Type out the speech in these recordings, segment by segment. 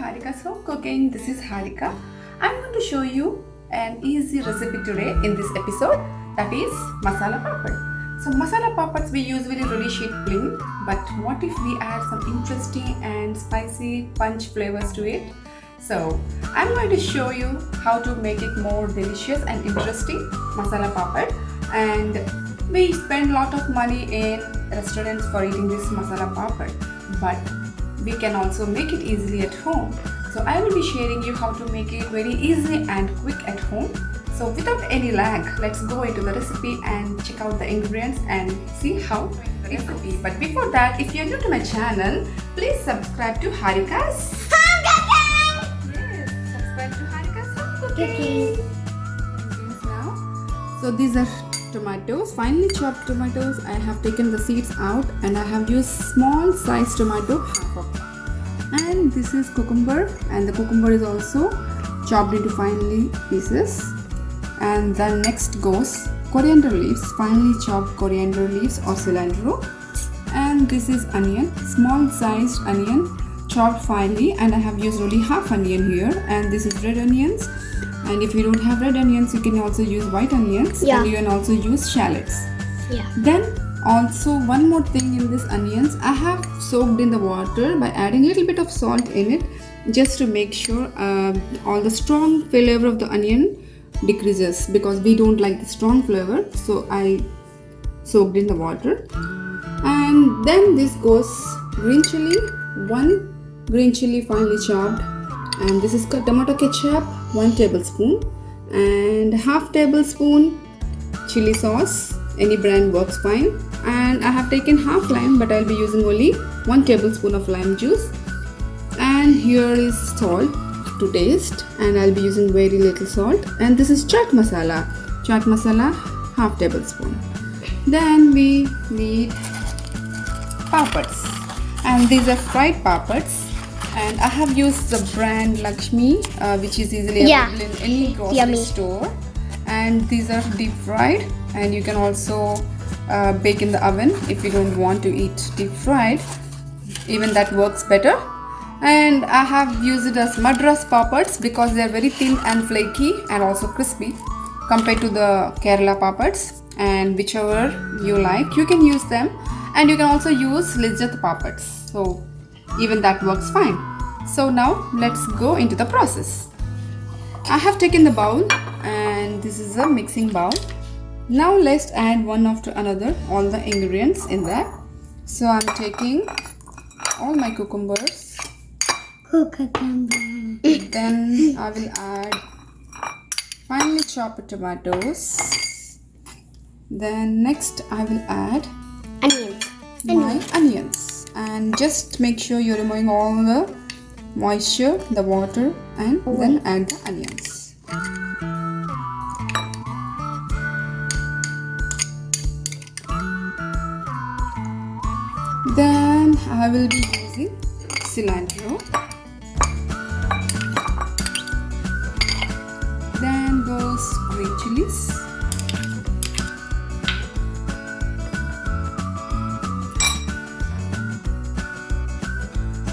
Harika's Home Cooking. This is Harika. I'm going to show you an easy recipe today in this episode, that is masala papad. So masala papads we usually really sheet plain, but what if we add some interesting and spicy punch flavors to it? So I'm going to show you how to make it more delicious and interesting masala papad. And we spend a lot of money in restaurants for eating this masala papad, but we can also make it easily at home. So I will be sharing you how to make it very easy and quick at home. So without any lag, let's go into the recipe and check out the ingredients and see how it could be. But before that, if you're new to my channel, please subscribe to Harika's Home Cooking! Yes, subscribe to Harika's Home Cooking. Cooking. Now, so these are tomatoes, finely chopped tomatoes. I have taken the seeds out and I have used small size tomato, half of it. And this is cucumber, and the cucumber is also chopped into finely pieces. And then next goes coriander leaves, finely chopped coriander leaves or cilantro. And this is onion, small sized onion, chopped finely, and I have used only half onion here. And this is red onions. And if you don't have red onions, you can also use white onions, Yeah. and you can also use shallots. Yeah. Then also one more thing in this onions, I have soaked in the water by adding a little bit of salt in it, just to make sure all the strong flavor of the onion decreases, because we don't like the strong flavor. So I soaked in the water. And then this goes green chili, one green chili finely chopped, and this is tomato ketchup, 1 tablespoon, and half tablespoon chili sauce, any brand works fine. And I have taken half lime, but I'll be using only 1 tablespoon of lime juice. And here is salt to taste, and I'll be using very little salt. And this is chaat masala, half tablespoon. Then we need papads, and these are fried papads. And I have used the brand Lakshmi, which is easily Yeah. available in any grocery Yummy. store. And these are deep fried, and you can also bake in the oven if you don't want to eat deep fried. Even that works better. And I have used it as Madras papads because they are very thin and flaky and also crispy compared to the Kerala papads. And whichever you like, you can use them. And you can also use Lijjat papads. So even that works fine. So now let's go into the process. I have taken the bowl, and this is a mixing bowl. Now let's add one after another all the ingredients in there. So I'm taking all my cucumbers. Then I will add finely chopped tomatoes. Then next I will add Onions. my onions. And just make sure you're removing all the moisture, the water, and then add the onions. Then I will be using cilantro. Then goes green chilies.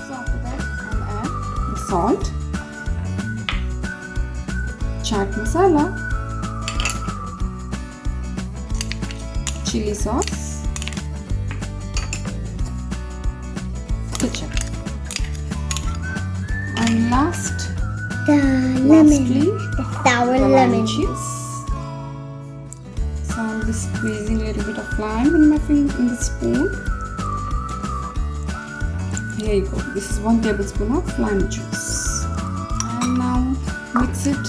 So after that I'll add the salt, chaat masala, chili sauce, ketchup, and lastly The sour the lime lemon. juice. So I'll be squeezing a little bit of lime in my finger, in the spoon. Here you go. This is 1 tablespoon of lime juice. And now mix it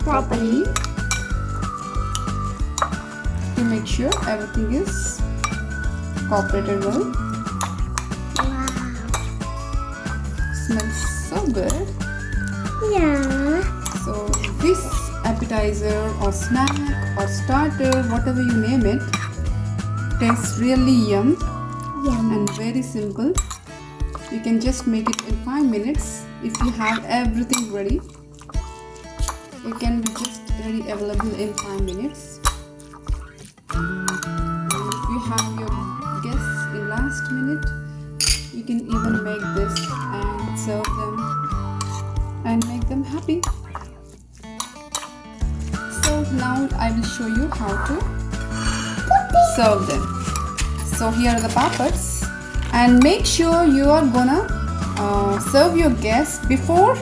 properly to make sure everything is cooperated well. Wow. Smells so good. Yeah. So this appetizer or snack or starter, whatever you name it, tastes really yum Yum. and very simple. You can just make it in 5 minutes if you have everything ready. It can be just ready available in 5 minutes. And if you have your guests in last minute, you can even make this and serve them and make them happy. So now I will show you how to serve them. So here are the papads, and make sure you are gonna serve your guests before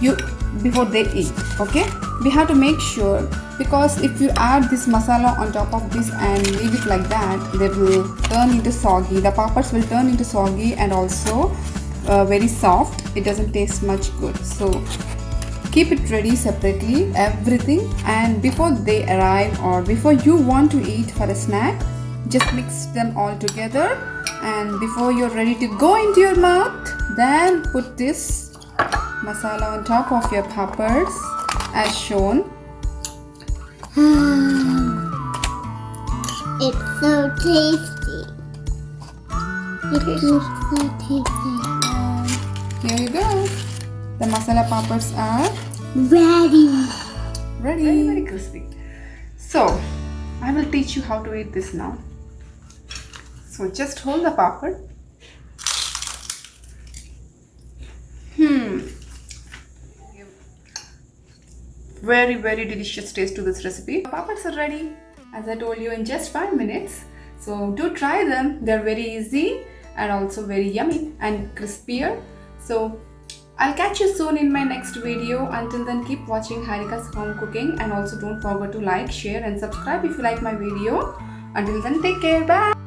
they eat. Okay, we have to make sure, because if you add this masala on top of this and leave it like that, they will turn into soggy. The papads will turn into soggy and also very soft. It doesn't taste much good. So keep it ready separately, everything, and before they arrive or before you want to eat for a snack, just mix them all together, and before you're ready to go into your mouth, then put this masala on top of your papads as shown. It's so tasty. It is so tasty. Here you go. The masala papads are Ready. ready. Very, very crispy. So I will teach you how to eat this now. So just hold the papad. Very, very delicious taste to this recipe. Papads are ready, as I told you, in just 5 minutes. So do try them. They're very easy and also very yummy and crispier. So I'll catch you soon in my next video. Until then, keep watching Harika's Home Cooking, and also don't forget to like, share and subscribe if you like my video. Until then, take care. Bye.